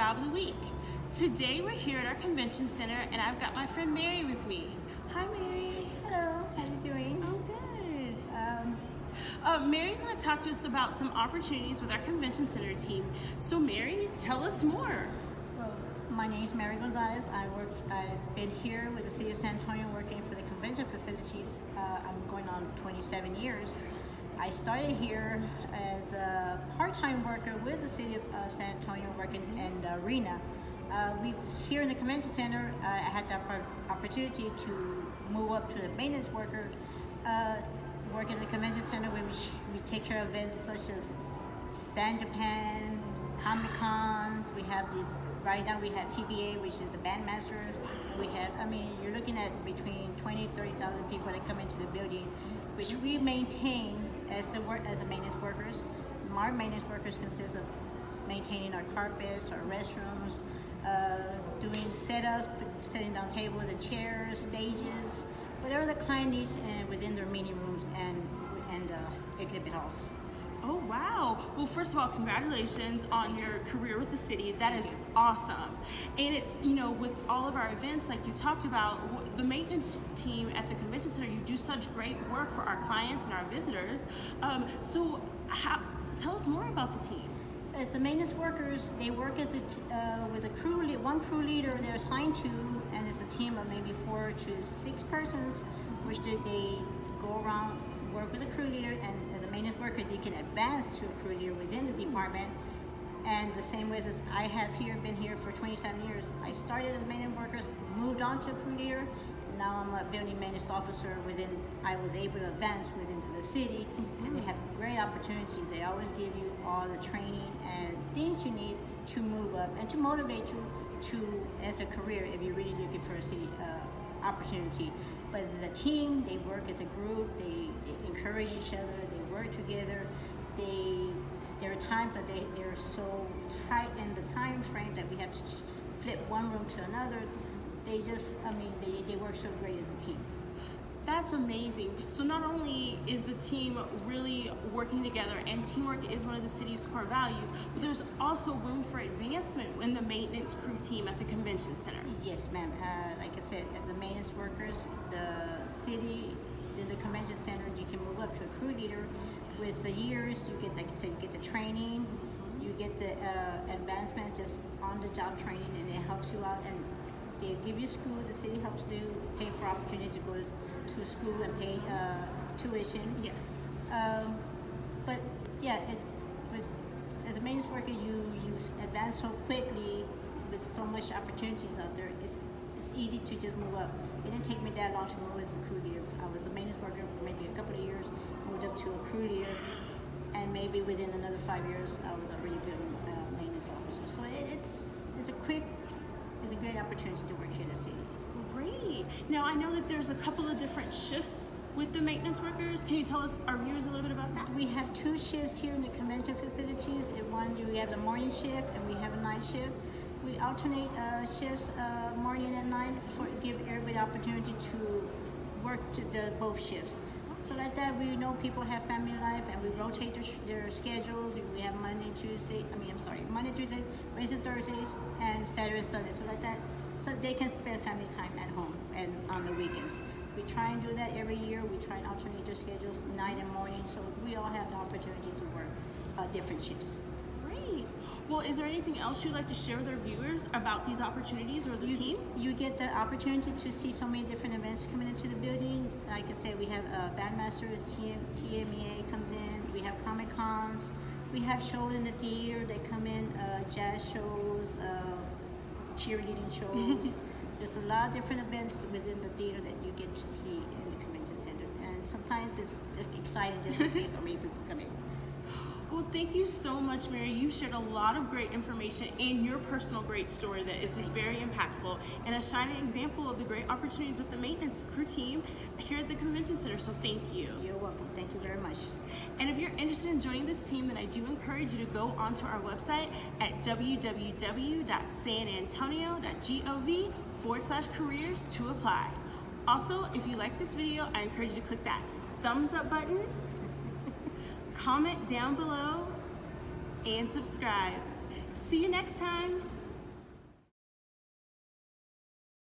Wobbly Week. Today we're here at our convention center and I've got my friend Mary with me. Hi Mary. Hello, how you doing? I'm good. Mary's going to talk to us about some opportunities with our convention center team. So Mary, tell us more. Well, my name is Mary Gonzalez. I've been here with the City of San Antonio working for the convention facilities. I'm going on 27 years. I started here as a part-time worker with the City of San Antonio working in the arena. Here in the convention center, I had the opportunity to move up to the maintenance worker, work in the convention center where we take care of events such as San Japan, Comic Cons. We have these, right now we have TBA, which is the bandmasters. We have, you're looking at between 20 and 30,000 people that come into the building, which we maintain as the maintenance workers. Our maintenance workers consist of maintaining our carpets, our restrooms, doing setups, setting down tables and chairs, stages, whatever the client needs within their meeting rooms and exhibit halls. Oh wow. Well, first of all, congratulations on your career with the city. That is awesome. And it's, with all of our events, like you talked about, the maintenance team at the convention center, you do such great work for our clients and our visitors. Tell us more about the team. As the maintenance workers, they work as with a one crew leader they're assigned to, and it's a team of maybe 4 to 6 persons, which they go around, work with a crew leader, and as a maintenance worker, they can advance to a crew leader within the department. And the same way as I have been here for 27 years. I started as a maintenance worker, moved on to a crew leader. Now I'm a building maintenance officer I was able to advance within the city, and they have great opportunities. They always give you all the training and things you need to move up and to motivate you as a career if you're really looking for a city opportunity. But as a team, they work as a group, they encourage each other, they work together. There are times that they're so tight in the time frame that we have to flip one room to another. They work so great as a team. That's amazing. So not only is the team really working together, and teamwork is one of the city's core values, but there's also room for advancement in the maintenance crew team at the convention center. Yes, ma'am. Like I said, as the maintenance workers, the city, the convention center, you can move up to a crew leader. With the years, you get, like I said, you get the training, you get the advancement, just on-the-job training, and it helps you out. And they give you school. The city helps you pay for opportunity to go to school and pay tuition. Yes. But yeah, as a maintenance worker, you advance so quickly with so much opportunities out there. It's easy to just move up. It didn't take me that long to move as a crew leader. I was a maintenance worker for maybe a couple of years, moved up to a crew leader, and maybe within another 5 years, I was already building maintenance officer. So it's a great opportunity to work here in the city. Great. Now I know that there's a couple of different shifts with the maintenance workers. Can you tell us, our viewers, a little bit about that? We have 2 shifts here in the convention facilities. We have the morning shift and we have a night shift. We alternate shifts, morning and night, to give everybody the opportunity to work both shifts. So like that, we know people have family life, and we rotate their schedules. We have Monday, Tuesday, Wednesday, Thursdays, and Saturday, Sunday. So like that, so they can spend family time at home and on the weekends. We try and do that every year. We try and alternate their schedules, night and morning, so we all have the opportunity to work different shifts. Great. Well, is there anything else you'd like to share with our viewers about these opportunities or the team? You get the opportunity to see so many different events coming into the building. Like I said, we have bandmasters, TMEA comes in. We have Comic Cons. We have shows in the theater that come in, jazz shows, cheerleading shows. There's a lot of different events within the theater that you get to see in the convention center. And sometimes it's just exciting just to see how many people come in. Well, thank you so much, Mary. You've shared a lot of great information and your personal great story that is just very impactful and a shining example of the great opportunities with the maintenance crew team here at the convention center. So thank you. You're welcome. Thank you very much. And if you're interested in joining this team, then I do encourage you to go onto our website at www.sanantonio.gov/careers to apply. Also, if you like this video, I encourage you to click that thumbs up button, comment down below, and subscribe. See you next time.